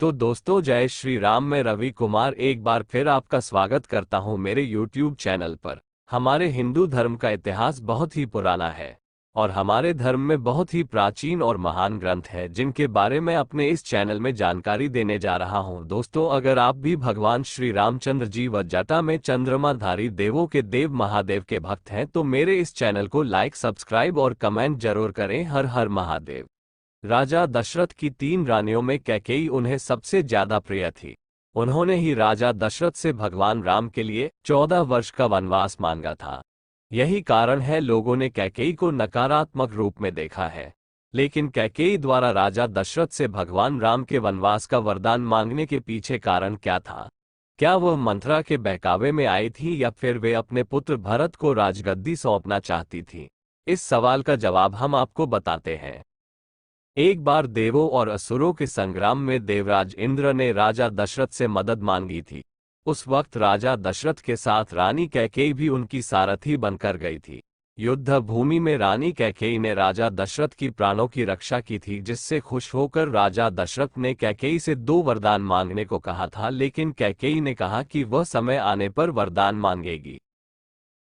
तो दोस्तों, जय श्री राम। मैं रवि कुमार एक बार फिर आपका स्वागत करता हूं मेरे YouTube चैनल पर। हमारे हिंदू धर्म का इतिहास बहुत ही पुराना है और हमारे धर्म में बहुत ही प्राचीन और महान ग्रंथ है जिनके बारे में अपने इस चैनल में जानकारी देने जा रहा हूं। दोस्तों, अगर आप भी भगवान श्री रामचंद्र जी व जटा में चंद्रमाधारी देवों के देव महादेव के भक्त हैं तो मेरे इस चैनल को लाइक, सब्सक्राइब और कमेंट जरूर करें। हर हर महादेव। राजा दशरथ की 3 रानियों में कैकेयी उन्हें सबसे ज्यादा प्रिय थी। उन्होंने ही राजा दशरथ से भगवान राम के लिए 14 वर्ष का वनवास मांगा था। यही कारण है लोगों ने कैकेयी को नकारात्मक रूप में देखा है। लेकिन कैकेयी द्वारा राजा दशरथ से भगवान राम के वनवास का वरदान मांगने के पीछे कारण क्या था? क्या वह मंथरा के बहकावे में आई थी या फिर वे अपने पुत्र भरत को राजगद्दी सौंपना चाहती थी? इस सवाल का जवाब हम आपको बताते हैं। एक बार देवों और असुरों के संग्राम में देवराज इंद्र ने राजा दशरथ से मदद मांगी थी। उस वक्त राजा दशरथ के साथ रानी कैकेयी भी उनकी सारथी बनकर गई थी। युद्ध भूमि में रानी कैकेयी ने राजा दशरथ की प्राणों की रक्षा की थी, जिससे खुश होकर राजा दशरथ ने कैकेयी से 2 वरदान मांगने को कहा था, लेकिन कैकेयी ने कहा कि वह समय आने पर वरदान मांगेगी।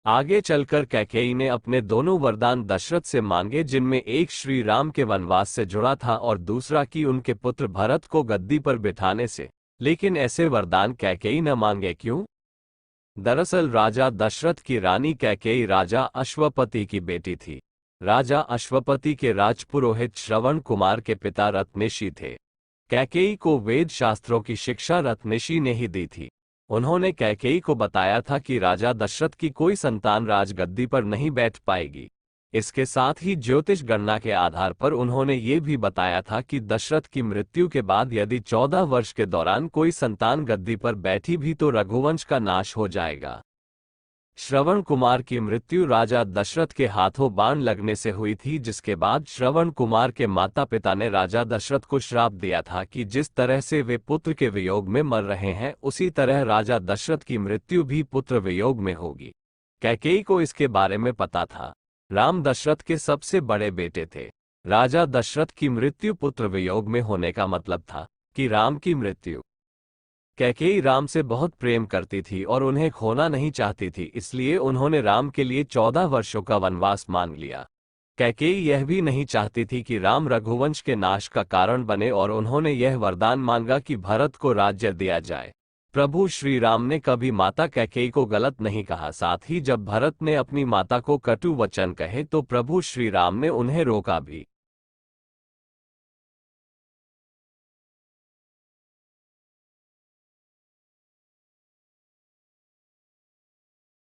आगे चलकर कैकेयी ने अपने दोनों वरदान दशरथ से मांगे, जिनमें एक श्री राम के वनवास से जुड़ा था और दूसरा कि उनके पुत्र भरत को गद्दी पर बिठाने से। लेकिन ऐसे वरदान कैकेयी न मांगे क्यों? दरअसल राजा दशरथ की रानी कैकेयी राजा अश्वपति की बेटी थी। राजा अश्वपति के राजपुरोहित श्रवण कुमार के पिता रत्नेशी थे। कैकेयी को वेद शास्त्रों की शिक्षा रत्नेशी ने ही दी थी। उन्होंने कैकेयी को बताया था कि राजा दशरथ की कोई संतान राजगद्दी पर नहीं बैठ पाएगी। इसके साथ ही ज्योतिष गणना के आधार पर उन्होंने ये भी बताया था कि दशरथ की मृत्यु के बाद यदि 14 वर्ष के दौरान कोई संतान गद्दी पर बैठी भी तो रघुवंश का नाश हो जाएगा। श्रवण कुमार की मृत्यु राजा दशरथ के हाथों बाण लगने से हुई थी, जिसके बाद श्रवण कुमार के माता पिता ने राजा दशरथ को श्राप दिया था कि जिस तरह से वे पुत्र के वियोग में मर रहे हैं उसी तरह राजा दशरथ की मृत्यु भी पुत्र वियोग में होगी। कैकेयी को इसके बारे में पता था। राम दशरथ के सबसे बड़े बेटे थे। राजा दशरथ की मृत्यु पुत्र वियोग में होने का मतलब था कि राम की मृत्यु। कैकेयी राम से बहुत प्रेम करती थी और उन्हें खोना नहीं चाहती थी, इसलिए उन्होंने राम के लिए 14 वर्षों का वनवास मांग लिया। कैकेयी यह भी नहीं चाहती थी कि राम रघुवंश के नाश का कारण बने और उन्होंने यह वरदान मांगा कि भरत को राज्य दिया जाए। प्रभु श्री राम ने कभी माता कैकेयी को गलत नहीं कहा। साथ ही जब भरत ने अपनी माता को कटु वचन कहे तो प्रभु श्री राम ने उन्हें रोका भी।